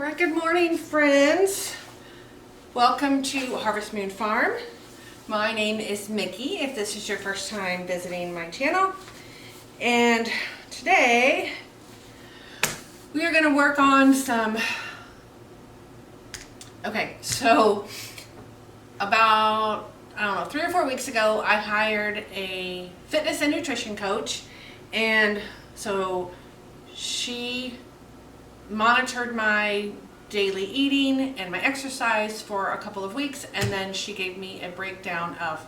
All right, good morning, friends. Welcome to Harvest Moon Farm. My name is Mickey, if this is your first time visiting my channel. And today, we are going to work on some... Okay, so about, 3 or 4 weeks ago, I hired a fitness and nutrition coach. And so she monitored my daily eating and my exercise for a couple of weeks, and then she gave me a breakdown of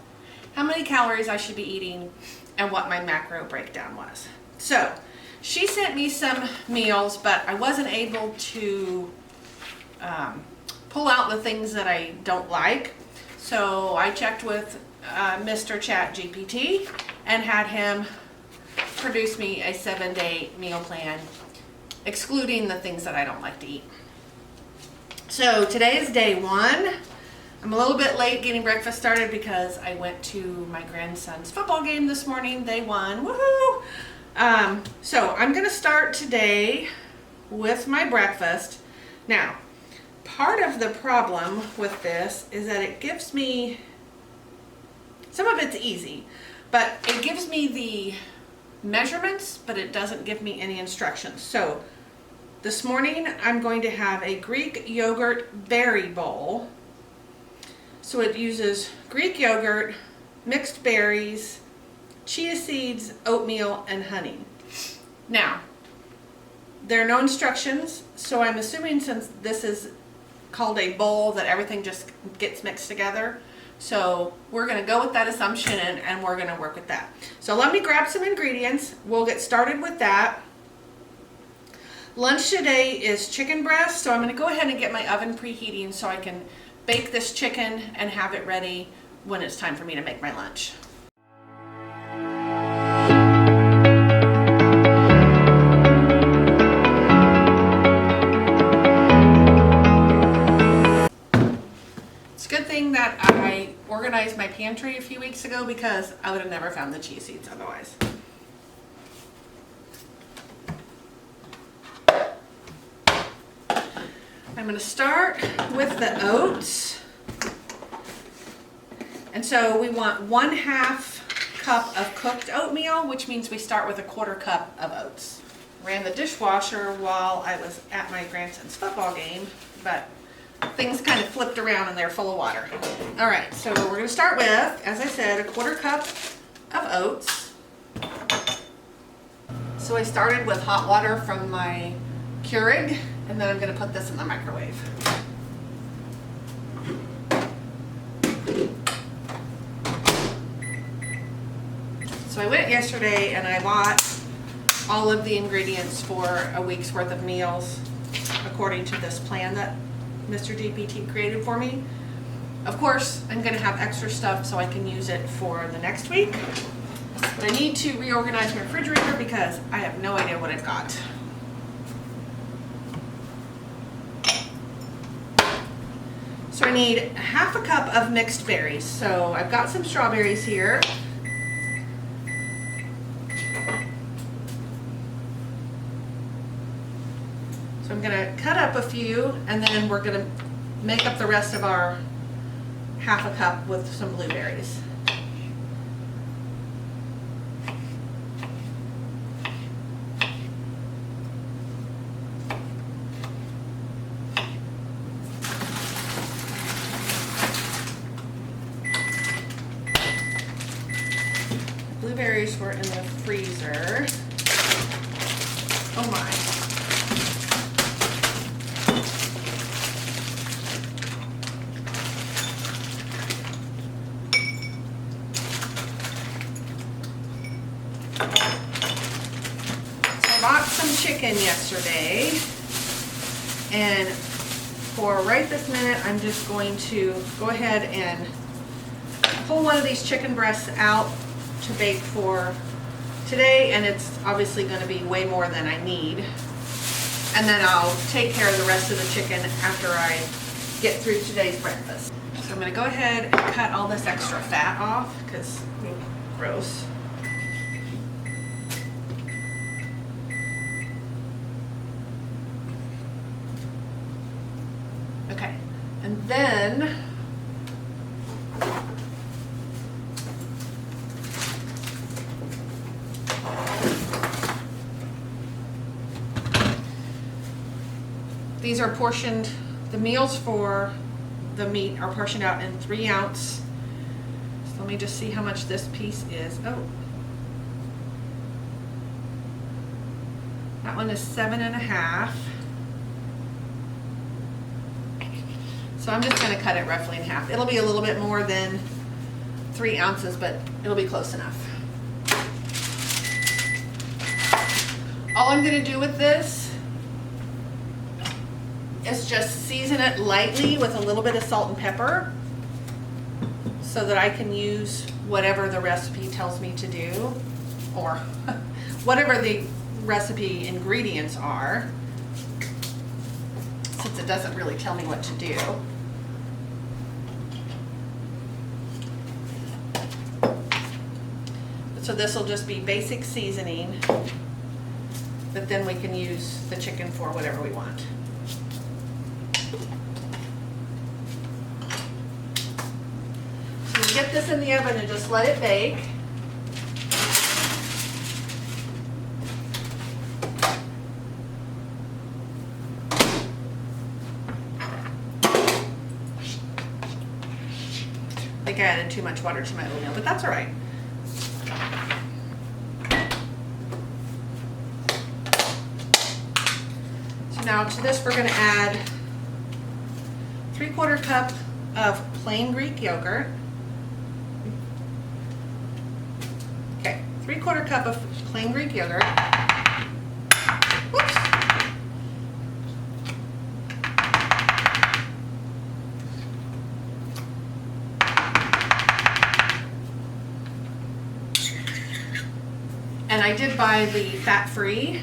how many calories I should be eating and what my macro breakdown was. So she sent me some meals, but I wasn't able to pull out the things that I don't like. So I checked with Mr. Chat GPT and had him produce me a 7-day meal plan, excluding the things that I don't like to eat. So today is day 1. I'm a little bit late getting breakfast started because I went to my grandson's football game this morning. They won, woohoo! So I'm going to start today with my breakfast. Now, part of the problem with this is that it gives me, some of it's easy, but it gives me the measurements, but it doesn't give me any instructions. So this morning I'm going to have a Greek yogurt berry bowl. So it uses Greek yogurt, mixed berries, chia seeds, oatmeal, and honey. Now, there are no instructions, so I'm assuming since this is called a bowl that everything just gets mixed together. So we're going to go with that assumption and we're going to work with that. So let me grab some ingredients. We'll get started with that. Lunch today is chicken breast, so I'm going to go ahead and get my oven preheating so I can bake this chicken and have it ready when it's time for me to make my lunch. It's a good thing that I organized my pantry a few weeks ago because I would have never found the chia seeds otherwise. I'm going to start with the oats. And so we want 1/2 cup of cooked oatmeal, which means we start with 1/4 cup of oats. Ran the dishwasher while I was at my grandson's football game, but things kind of flipped around and they're full of water. All right, so we're going to start with, as I said, 1/4 cup of oats. So I started with hot water from my Keurig, and then I'm going to put this in the microwave. So I went yesterday and I bought all of the ingredients for a week's worth of meals according to this plan that Mr. GPT created for me. Of course, I'm going to have extra stuff so I can use it for the next week. But I need to reorganize my refrigerator because I have no idea what I've got. So I need 1/2 cup of mixed berries. So I've got some strawberries here. So I'm going to cut up a few and then we're going to make up the rest of our 1/2 cup with some blueberries. Blueberries were in the freezer. Oh my. So I bought some chicken yesterday, and for right this minute I'm just going to go ahead and pull one of these chicken breasts out to bake for today, and it's obviously going to be way more than I need, and then I'll take care of the rest of the chicken after I get through today's breakfast. So I'm going to go ahead and cut all this extra fat off because gross. Okay, and then these are portioned, the meals for the meat are portioned out in 3 ounce. So let me just see how much this piece is. Oh, that one is 7.5. So I'm just going to cut it roughly in half. It'll be a little bit more than 3 ounces, but it'll be close enough. All I'm going to do with this is just season it lightly with a little bit of salt and pepper so that I can use whatever the recipe tells me to do, or whatever the recipe ingredients are, since it doesn't really tell me what to do. So this will just be basic seasoning, but then we can use the chicken for whatever we want. So you get this in the oven and just let it bake. I think I added too much water to my oatmeal, but that's all right. So now to this we're going to add 3/4 cup of plain Greek yogurt. Okay, 3/4 cup of plain Greek yogurt. Whoops. And I did buy the fat-free.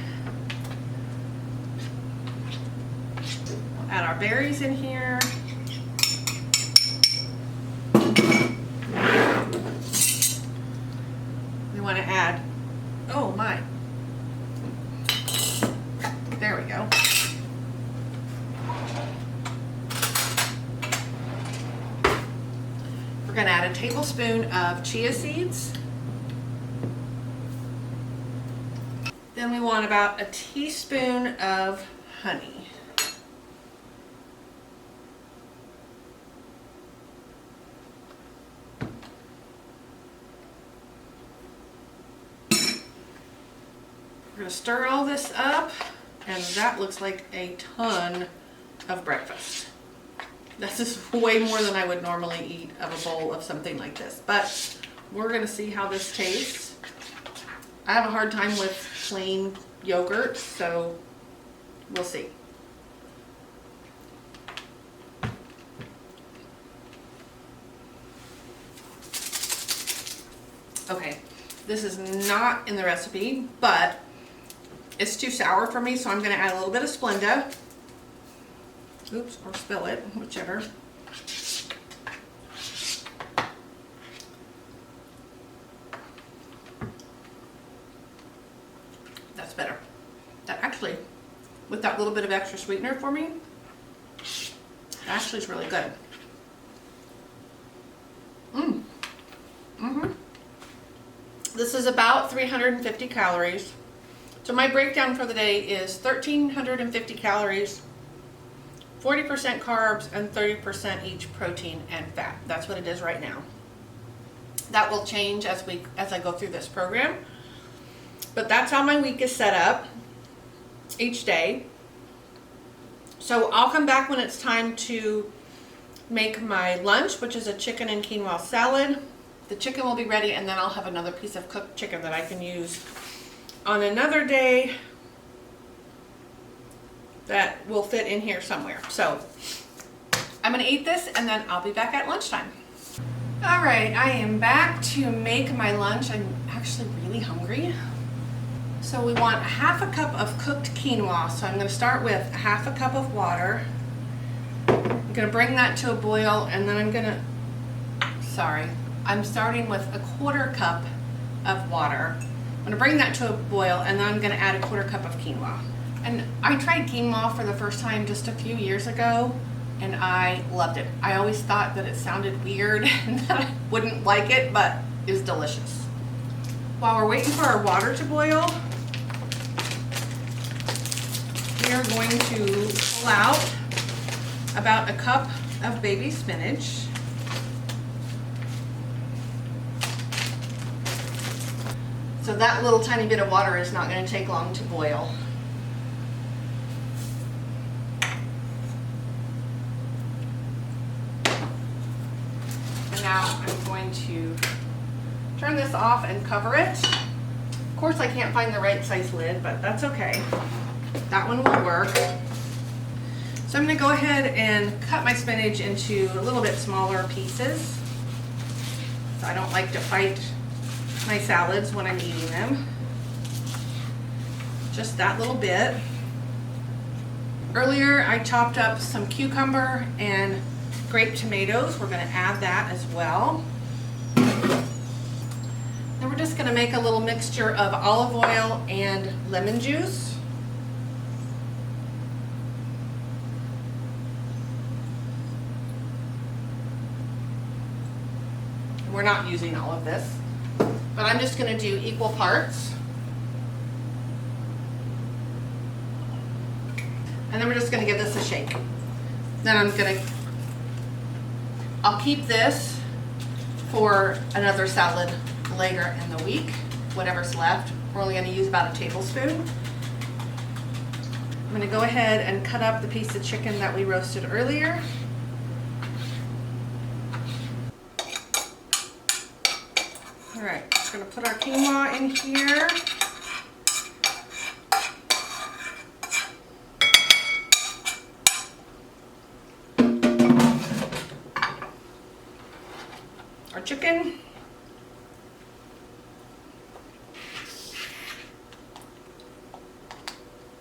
We'll add our berries in here. We want to add, oh my, there we go. We're going to add a tablespoon of chia seeds. Then we want about a teaspoon of honey. We're going to stir all this up, and that looks like a ton of breakfast. This is way more than I would normally eat of a bowl of something like this, but we're going to see how this tastes. I have a hard time with plain yogurt, so we'll see. Okay, this is not in the recipe, but it's too sour for me, so I'm going to add a little bit of Splenda. Oops, or spill it, whichever. That's better. That actually, with that little bit of extra sweetener for me, actually is really good. This is about 350 calories. So my breakdown for the day is 1,350 calories, 40% carbs, and 30% each protein and fat. That's what it is right now. That will change as I go through this program. But that's how my week is set up each day. So I'll come back when it's time to make my lunch, which is a chicken and quinoa salad. The chicken will be ready, and then I'll have another piece of cooked chicken that I can use on another day that will fit in here somewhere. So I'm going to eat this, and then I'll be back at lunchtime. All right, I am back to make my lunch. I'm actually really hungry. So we want 1/2 cup of cooked quinoa. So I'm going to start with 1/2 cup of water. I'm going to bring that to a boil, and then I'm starting with 1/4 cup of water. I'm going to bring that to a boil, and then I'm going to add 1/4 cup of quinoa. And I tried quinoa for the first time just a few years ago, and I loved it. I always thought that it sounded weird and that I wouldn't like it, but it was delicious. While we're waiting for our water to boil, we are going to pull out about a cup of baby spinach. So that little tiny bit of water is not going to take long to boil. And now I'm going to turn this off and cover it. Of course I can't find the right size lid, but that's okay. That one will work. So I'm going to go ahead and cut my spinach into a little bit smaller pieces. So I don't like to fight my salads when I'm eating them. Just that little bit. Earlier I chopped up some cucumber and grape tomatoes. We're going to add that as well. Then we're just going to make a little mixture of olive oil and lemon juice. We're not using all of this, but I'm just going to do equal parts. And then we're just going to give this a shake. Then I'll keep this for another salad later in the week, whatever's left. We're only going to use about a tablespoon. I'm going to go ahead and cut up the piece of chicken that we roasted earlier. All right, just going to put our quinoa in here. Our chicken.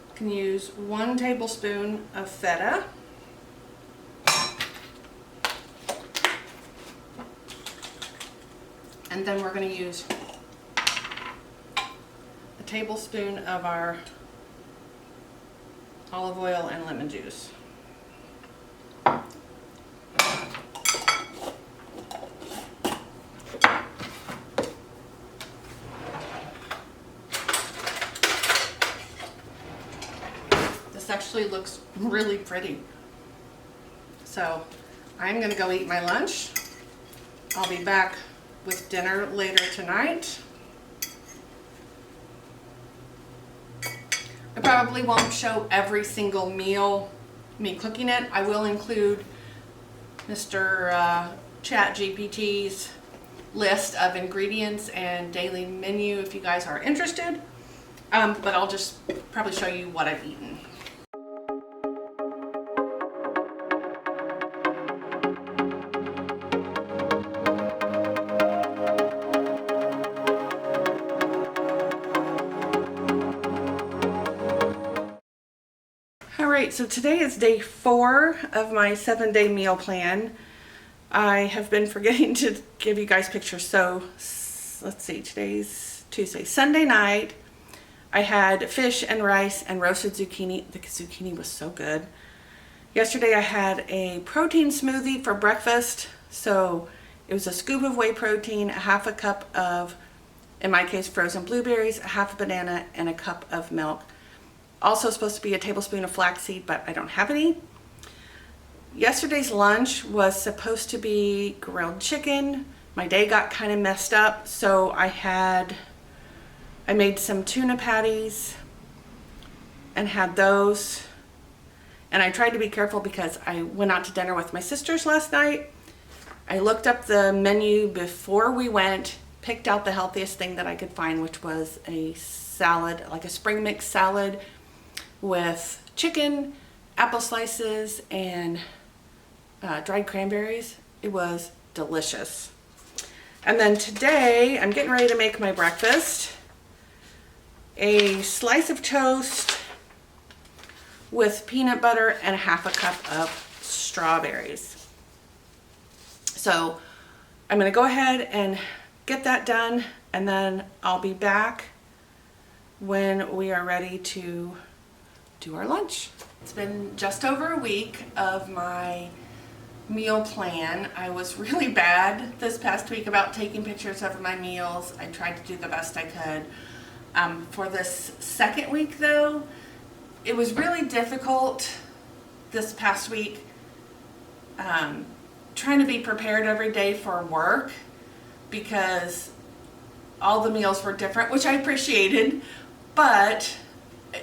You can use 1 tablespoon of feta. And then we're going to use a tablespoon of our olive oil and lemon juice. This actually looks really pretty. So I'm going to go eat my lunch. I'll be back with dinner later tonight. I probably won't show every single meal me cooking it. I will include Mr. ChatGPT's list of ingredients and daily menu if you guys are interested, but I'll just probably show you what I've eaten. Alright, so today is day 4 of my 7-day meal plan. I have been forgetting to give you guys pictures, so let's see, today's Tuesday. Sunday night, I had fish and rice and roasted zucchini. The zucchini was so good. Yesterday I had a protein smoothie for breakfast, so it was a scoop of whey protein, a half a cup of, in my case, frozen blueberries, a half a banana, and a cup of milk. Also supposed to be a tablespoon of flaxseed, but I don't have any. Yesterday's lunch was supposed to be grilled chicken. My day got kind of messed up, so I made some tuna patties and had those. And I tried to be careful because I went out to dinner with my sisters last night. I looked up the menu before we went, picked out the healthiest thing that I could find, which was a salad, like a spring mix salad with chicken, apple slices, and dried cranberries. It was delicious. And then today, I'm getting ready to make my breakfast. A slice of toast with peanut butter and a half a cup of strawberries. So I'm going to go ahead and get that done, and then I'll be back when we are ready to do our lunch. It's been just over a week of my meal plan. I was really bad this past week about taking pictures of my meals. I tried to do the best I could. For this second week though, it was really difficult this past week trying to be prepared every day for work because all the meals were different, which I appreciated, but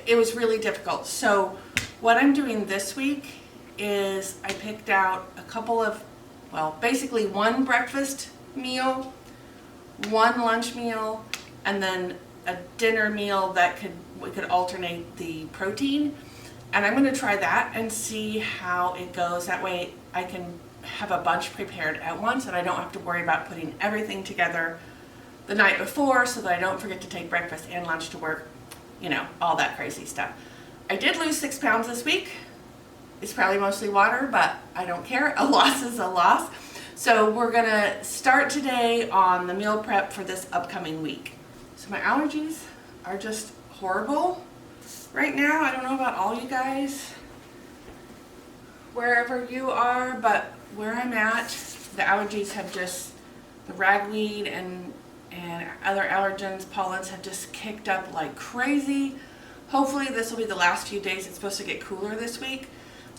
it was really difficult. So what I'm doing this week is I picked out a couple of, well, basically one breakfast meal, one lunch meal, and then a dinner meal that we could alternate the protein. And I'm going to try that and see how it goes. That way I can have a bunch prepared at once and I don't have to worry about putting everything together the night before so that I don't forget to take breakfast and lunch to work, you know, all that crazy stuff. I did lose 6 pounds this week. It's probably mostly water, but I don't care. A loss is a loss. So we're gonna start today on the meal prep for this upcoming week. So my allergies are just horrible right now. I don't know about all you guys, wherever you are, but where I'm at, the allergies have just, the ragweed and other allergens, pollens have just kicked up like crazy. Hopefully this will be the last few days. It's supposed to get cooler this week,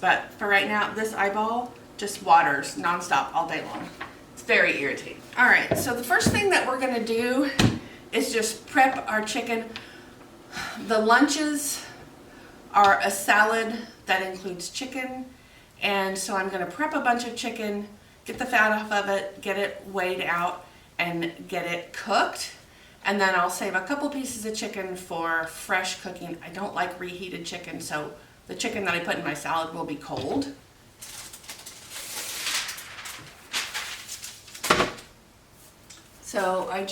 but for right now, this eyeball just waters nonstop all day long. It's very irritating. All right, so the first thing that we're gonna do is just prep our chicken. The lunches are a salad that includes chicken, and so I'm gonna prep a bunch of chicken, get the fat off of it, get it weighed out, and get it cooked. And then I'll save a couple pieces of chicken for fresh cooking. I don't like reheated chicken, so the chicken that I put in my salad will be cold. So I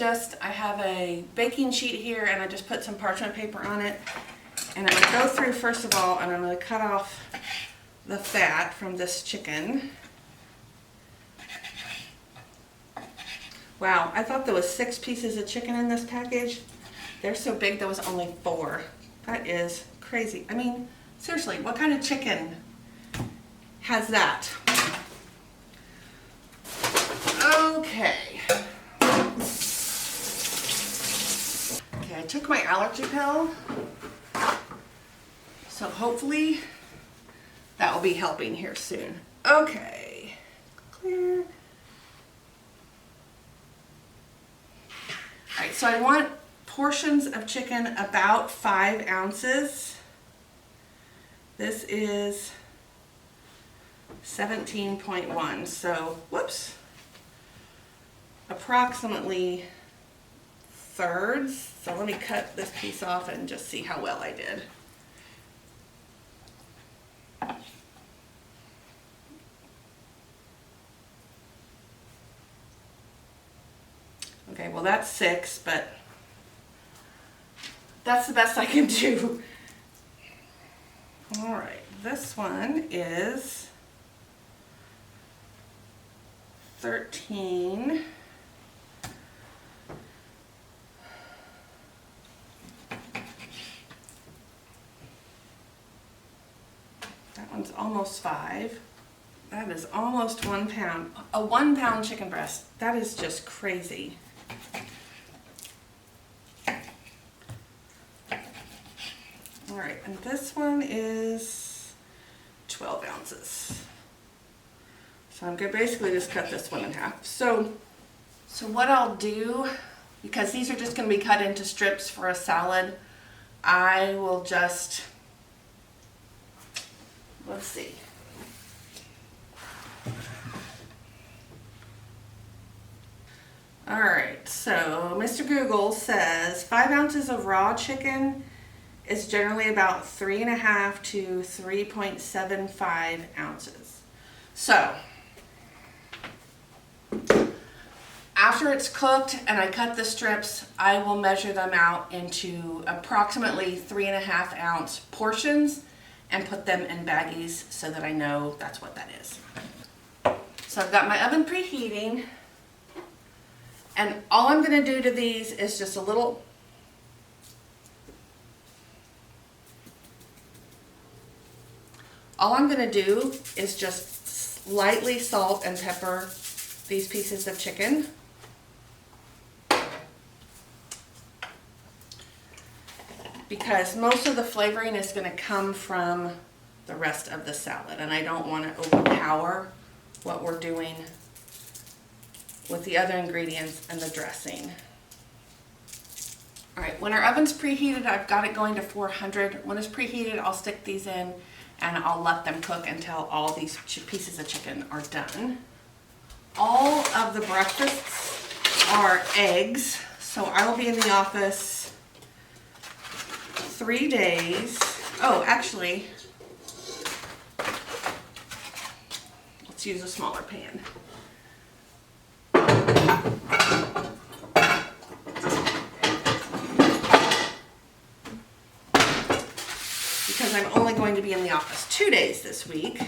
have a baking sheet here and I just put some parchment paper on it. And I'm gonna go through first of all and I'm gonna cut off the fat from this chicken. Wow, I thought there was 6 pieces of chicken in this package. They're so big there was only 4. That is crazy. I mean, seriously, what kind of chicken has that? Okay. Okay, I took my allergy pill. So hopefully that will be helping here soon. Okay, clear. All right, so I want portions of chicken about 5 ounces. This is 17.1, so whoops, approximately thirds. So let me cut this piece off and just see how well I did. Okay, well that's 6, but that's the best I can do. All right, this one is 13. That one's almost 5. That is almost 1 pound. A 1 pound chicken breast. That is just crazy. All right, and this one is 12 ounces. So I'm gonna basically just cut this one in half. So what I'll do, because these are just gonna be cut into strips for a salad, I will just, let's see. All right, so Mr. Google says 5 ounces of raw chicken is generally about 3.5 to 3.75 ounces. So after it's cooked and I cut the strips, I will measure them out into approximately 3.5 ounce portions and put them in baggies so that I know that's what that is. So I've got my oven preheating, and all I'm going to do to these is just a little all I'm gonna do is just lightly salt and pepper these pieces of chicken. Because most of the flavoring is gonna come from the rest of the salad, and I don't wanna overpower what we're doing with the other ingredients and the dressing. All right, when our oven's preheated, I've got it going to 400. When it's preheated, I'll stick these in and I'll let them cook until all these pieces of chicken are done. All of the breakfasts are eggs, so I will be in the office 3 days. Oh, actually, let's use a smaller pan. Because I'm only going to be in the office 2 days this week.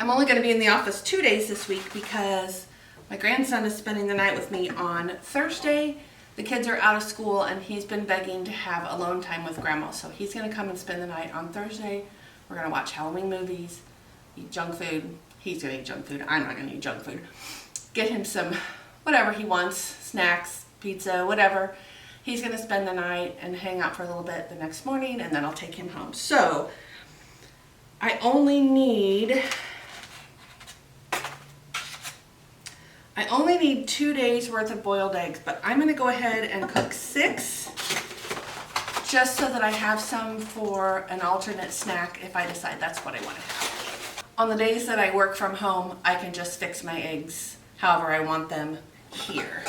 I'm only going to be in the office 2 days this week because my grandson is spending the night with me on Thursday. The kids are out of school and he's been begging to have alone time with grandma. So he's going to come and spend the night on Thursday. We're going to watch Halloween movies, eat junk food. He's going to eat junk food. I'm not going to eat junk food. Get him some whatever he wants, snacks, pizza, whatever. He's going to spend the night and hang out for a little bit the next morning, and then I'll take him home. So I only need 2 days worth of boiled eggs, but I'm going to go ahead and cook 6 just so that I have some for an alternate snack if I decide that's what I want to have. On the days that I work from home, I can just fix my eggs however I want them here.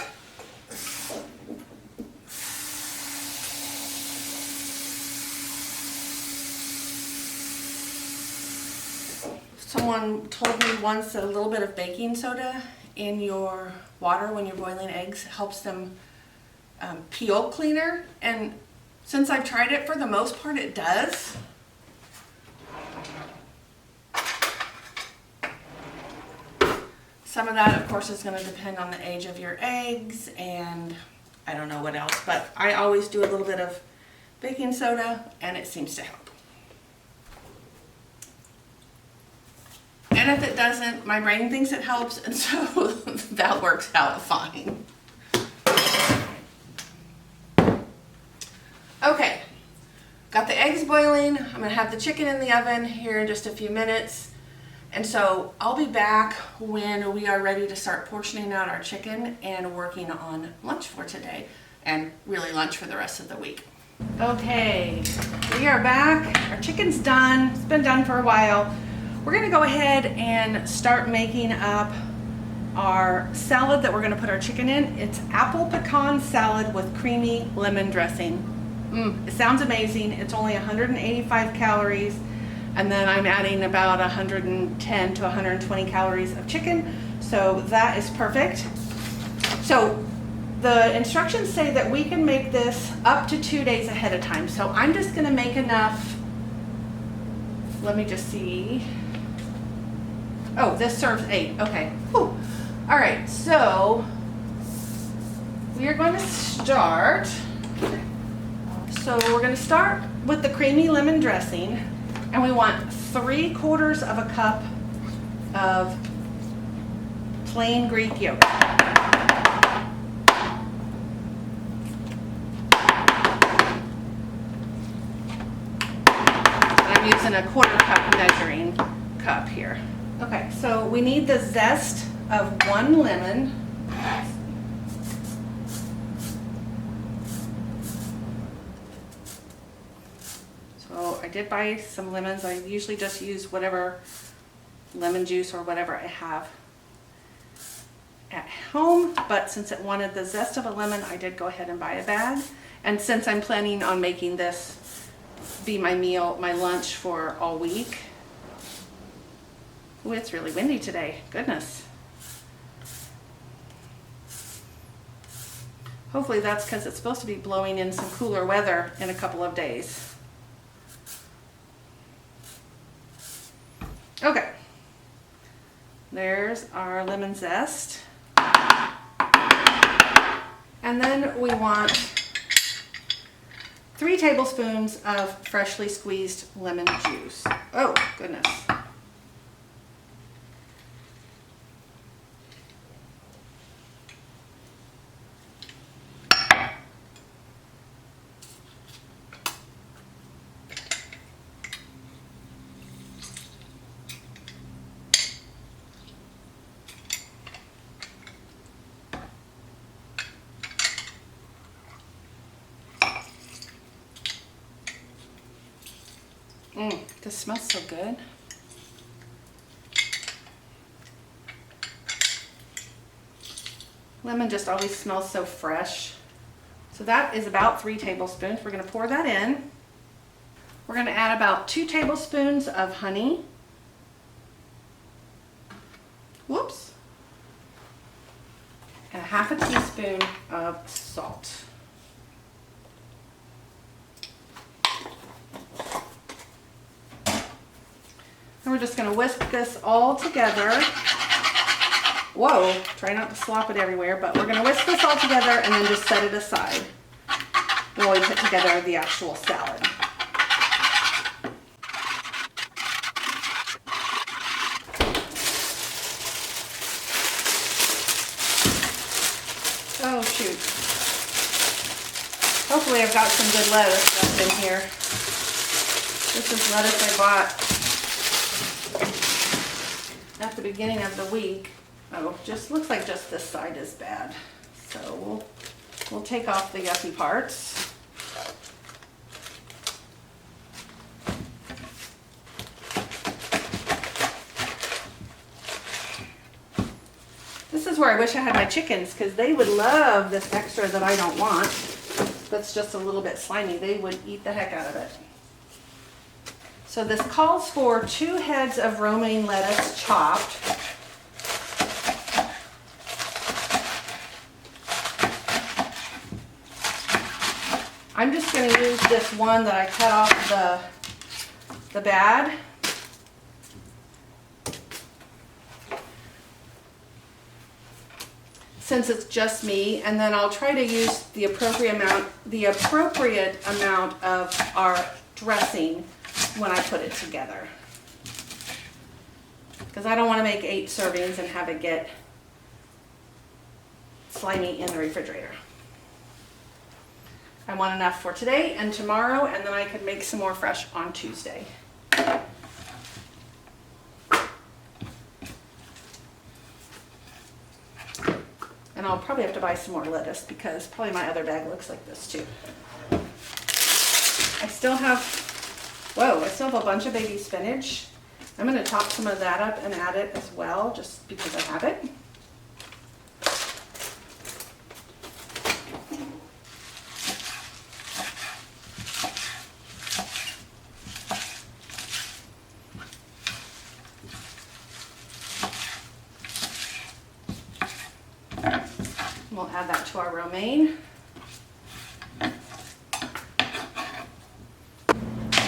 Someone told me once that a little bit of baking soda in your water when you're boiling eggs helps them peel cleaner, and since I've tried it, for the most part it does. Some of that, of course, is going to depend on the age of your eggs and I don't know what else, but I always do a little bit of baking soda and it seems to help. And if it doesn't, my brain thinks it helps, and so that works out fine. Okay, got the eggs boiling. I'm gonna have the chicken in the oven here in just a few minutes. And so I'll be back when we are ready to start portioning out our chicken and working on lunch for today, and really lunch for the rest of the week. Okay, we are back. Our chicken's done. It's been done for a while. We're gonna go ahead and start making up our salad that we're gonna put our chicken in. It's apple pecan salad with creamy lemon dressing. It sounds amazing. It's only 185 calories, and then I'm adding about 110 to 120 calories of chicken, so that is perfect. So the instructions say that we can make this up to 2 days ahead of time, so I'm just gonna make enough. Let me just see. Oh, this serves 8. Okay. Whew. All right, so we are going to start. So we're going to start with the creamy lemon dressing, and we want 3/4 of a cup of plain Greek yogurt. I'm using a 1/4 cup measuring cup here. Okay, so we need the zest of 1 lemon. So I did buy some lemons. I usually just use whatever lemon juice or whatever I have at home, but since it wanted the zest of a lemon, I did go ahead and buy a bag. And since I'm planning on making this be my meal, my lunch for all week. Ooh, it's really windy today. Goodness. Hopefully that's because it's supposed to be blowing in some cooler weather in a couple of days. Okay. There's our lemon zest. And then we want 3 tablespoons of freshly squeezed lemon juice. Oh, goodness. This smells so good. Lemon just always smells so fresh. So that is about 3 tablespoons. We're going to pour that in. We're going to add about 2 tablespoons of honey. Whoops. And a half a teaspoon of salt. And we're just going to whisk this all together. Whoa, try not to slop it everywhere, but we're going to whisk this all together and then just set it aside while we put together the actual salad. Oh shoot. Hopefully I've got some good lettuce left in here. This is lettuce I bought at the beginning of the week. Oh, just looks like just this side is bad. So we'll take off the yucky parts. This is where I wish I had my chickens, because they would love this extra that I don't want. That's just a little bit slimy. They would eat the heck out of it. So this calls for 2 heads of romaine lettuce chopped. I'm just going to use this one that I cut off the bad. Since it's just me, and then I'll try to use the appropriate amount of our dressing when I put it together. Because I don't want to make 8 servings and have it get slimy in the refrigerator. I want enough for today and tomorrow, and then I could make some more fresh on Tuesday. And I'll probably have to buy some more lettuce, because probably my other bag looks like this too. I still have a bunch of baby spinach. I'm going to chop some of that up and add it as well, just because I have it. We'll add that to our romaine.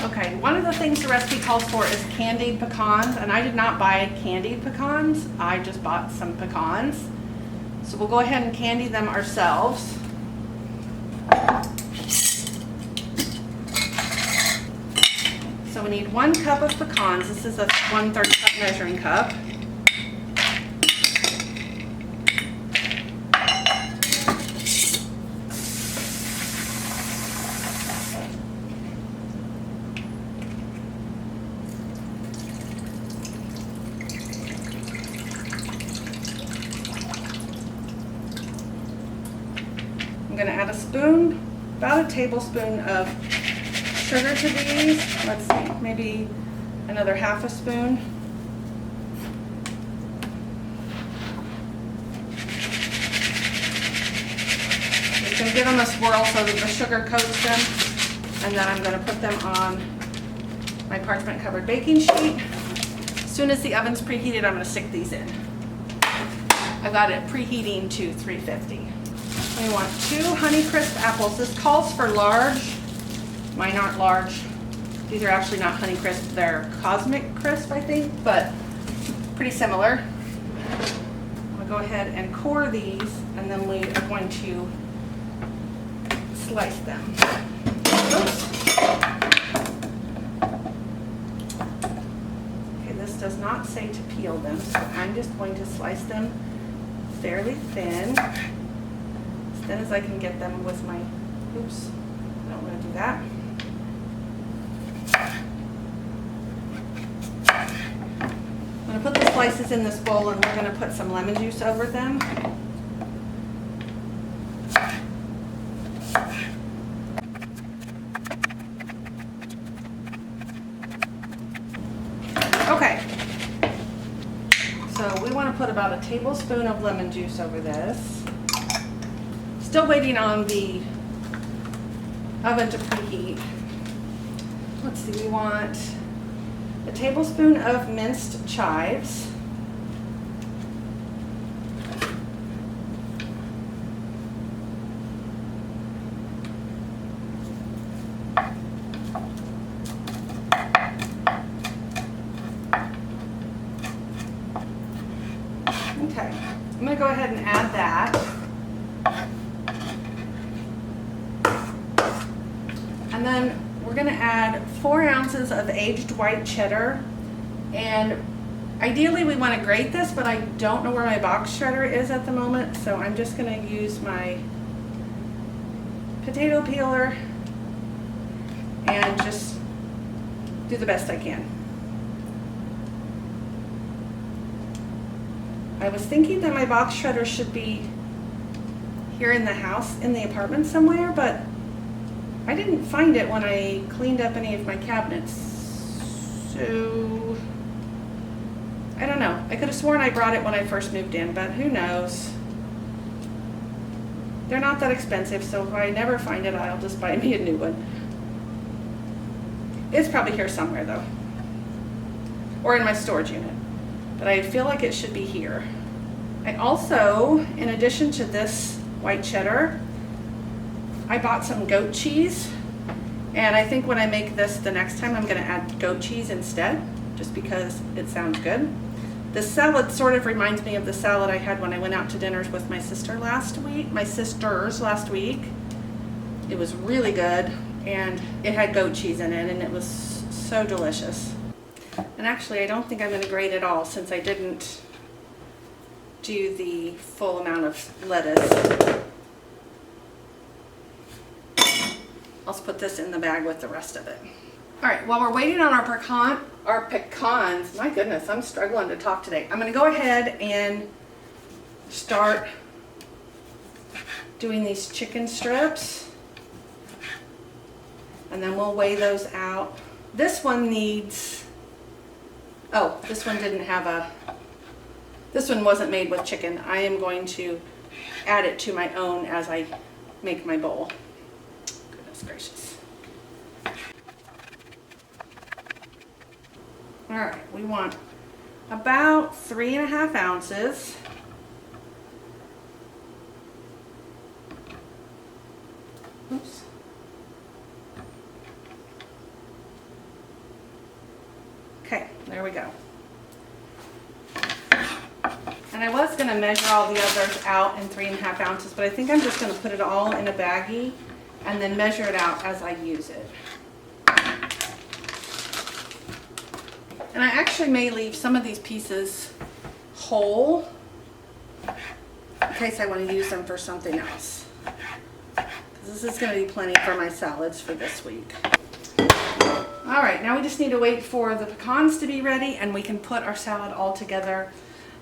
Okay, one of the things the recipe calls for is candied pecans, and I did not buy candied pecans. I just bought some pecans. So we'll go ahead and candy them ourselves. So we need 1 cup of pecans. This is a 1/3 cup measuring cup. I'm going to add about a tablespoon of sugar to these. Let's see, maybe another half a spoon. I'm going to give them a swirl so that the sugar coats them, and then I'm going to put them on my parchment covered baking sheet. As soon as the oven's preheated, I'm going to stick these in. I've got it preheating to 350. We want 2 Honeycrisp apples. This calls for large. Mine aren't large. These are actually not Honeycrisp. They're Cosmic Crisp, I think, but pretty similar. I'm going to go ahead and core these, and then we are going to slice them. Oops. Okay, this does not say to peel them, so I'm just going to slice them fairly thin. Thin as I can get them with my, oops, I don't want to do that. I'm going to put the slices in this bowl, and we're going to put some lemon juice over them. So we want to put about a tablespoon of lemon juice over this. Still waiting on the oven to preheat. Let's see, we want a tablespoon of minced chives. Okay, I'm going to go ahead and add that. And then we're going to add 4 ounces of aged white cheddar. And ideally we want to grate this, but I don't know where my box shredder is at the moment, so I'm just going to use my potato peeler and just do the best I can. I was thinking that my box shredder should be here in the house, in the apartment somewhere, but I didn't find it when I cleaned up any of my cabinets. So, I don't know. I could have sworn I brought it when I first moved in, but who knows. They're not that expensive, so if I never find it, I'll just buy me a new one. It's probably here somewhere though. Or in my storage unit. But I feel like it should be here. I also, in addition to this white cheddar, I bought some goat cheese. And I think when I make this the next time, I'm going to add goat cheese instead, just because it sounds good. The salad sort of reminds me of the salad I had when I went out to dinners with my sisters last week. It was really good, and it had goat cheese in it, and it was so delicious. And actually, I don't think I'm going to grate it all since I didn't do the full amount of lettuce. I'll just put this in the bag with the rest of it. All right, while we're waiting on our pecans, my goodness, I'm struggling to talk today. I'm going to go ahead and start doing these chicken strips. And then we'll weigh those out. This one needs, oh, this one didn't have a, this one wasn't made with chicken. I am going to add it to my own as I make my bowl. Goodness gracious. All right, we want about 3.5 ounces. Oops. Okay, there we go. And I was going to measure all the others out in 3.5 ounces, but I think I'm just going to put it all in a baggie and then measure it out as I use it. And I actually may leave some of these pieces whole in case I want to use them for something else. Because this is going to be plenty for my salads for this week. All right, now we just need to wait for the pecans to be ready and we can put our salad all together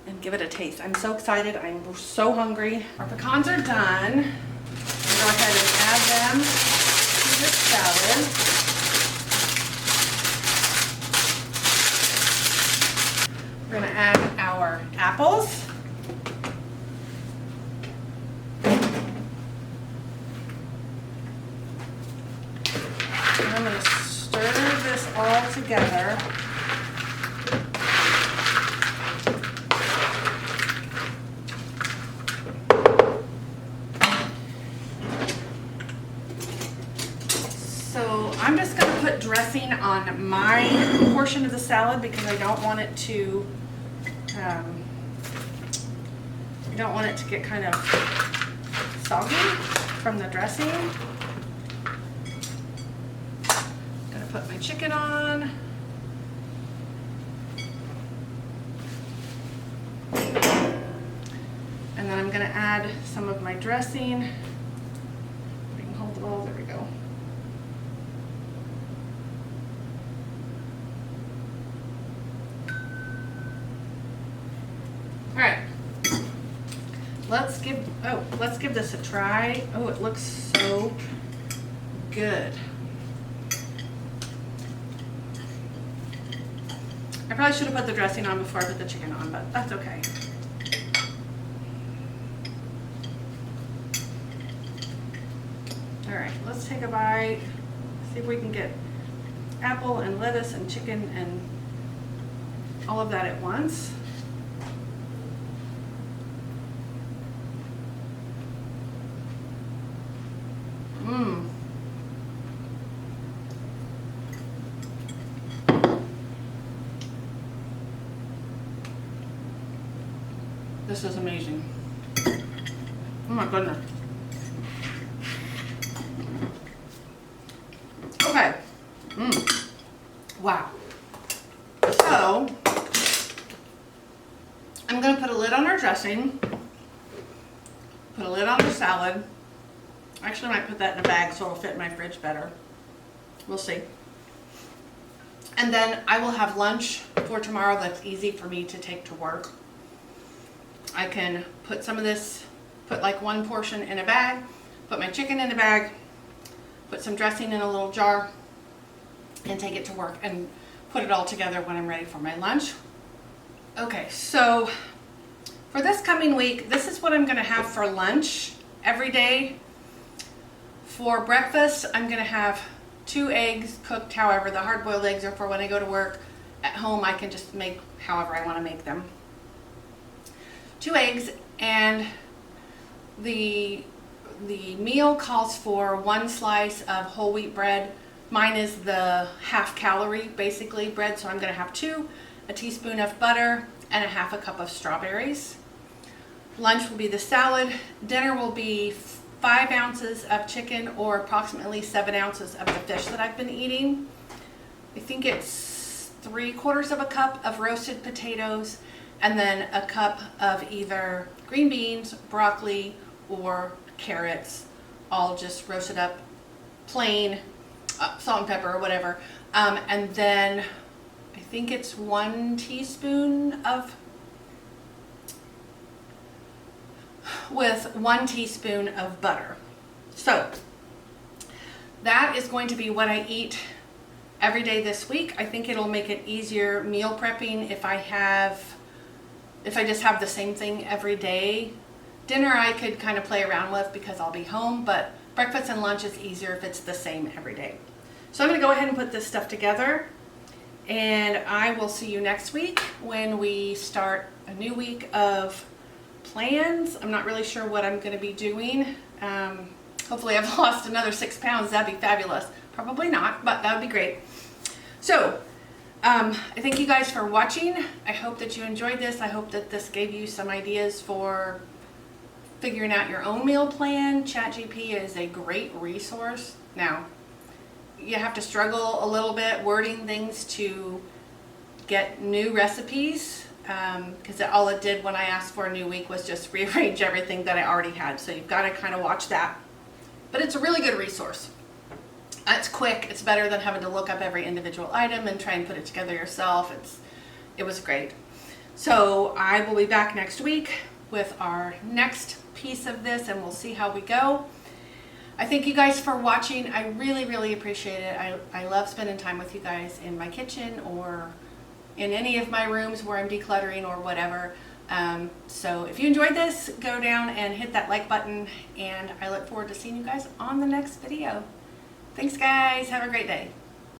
and give it a taste. I'm so excited. I'm so hungry. Our pecans are done. We'll go ahead and add them to the salad. We're going to add our apples. And I'm going to stir this all together. So I'm just going to put dressing on my portion of the salad because I don't want it to get kind of soggy from the dressing. I'm going to put my chicken on. And then I'm going to add some of my dressing. I can hold it all, there we go. All right, let's give this a try. Oh, it looks so good. I probably should have put the dressing on before I put the chicken on, but that's okay. All right, let's take a bite. See if we can get apple and lettuce and chicken and all of that at once. Mmm. This is amazing. Oh my goodness. Okay. Wow. So, I'm going to put a lid on our dressing, put a lid on the salad. Actually, I might put that in a bag so it'll fit in my fridge better. We'll see. And then I will have lunch for tomorrow that's easy for me to take to work. I can put some of this, put like one portion in a bag, put my chicken in a bag, put some dressing in a little jar, and take it to work and put it all together when I'm ready for my lunch. Okay, so for this coming week, this is what I'm gonna have for lunch every day. For breakfast, I'm gonna have 2 eggs cooked, however, the hard-boiled eggs are for when I go to work. At home, I can just make however I wanna make them. 2 eggs, and the meal calls for 1 slice of whole wheat bread. Mine is the half calorie, basically, bread, so I'm gonna have 2, a teaspoon of butter, and a 1/2 cup of strawberries. Lunch will be the salad. Dinner will be 5 ounces of chicken, or approximately 7 ounces of the fish that I've been eating. I think it's 3/4 of a cup of roasted potatoes, and then a cup of either green beans, broccoli, or carrots, all just roasted up plain, salt and pepper or whatever. And then I think it's 1 teaspoon of, with 1 teaspoon of butter. So that is going to be what I eat every day this week. I think it'll make it easier meal prepping if I just have the same thing every day. Dinner I could kind of play around with because I'll be home, but breakfast and lunch is easier if it's the same every day. So I'm going to go ahead and put this stuff together, and I will see you next week when we start a new week of plans. I'm not really sure what I'm going to be doing. Hopefully I've lost another 6 pounds. That'd be fabulous. Probably not, but that would be great. So I thank you guys for watching. I hope that you enjoyed this. I hope that this gave you some ideas for figuring out your own meal plan. ChatGPT is a great resource. Now, you have to struggle a little bit wording things to get new recipes, because all it did when I asked for a new week was just rearrange everything that I already had. So you've got to kind of watch that. But it's a really good resource. It's quick. It's better than having to look up every individual item and try and put it together yourself. It was great. So I will be back next week with our next piece of this, and we'll see how we go. I thank you guys for watching. I really, really appreciate it. I love spending time with you guys in my kitchen or in any of my rooms where I'm decluttering or whatever. So if you enjoyed this, go down and hit that like button, and I look forward to seeing you guys on the next video. Thanks guys, have a great day.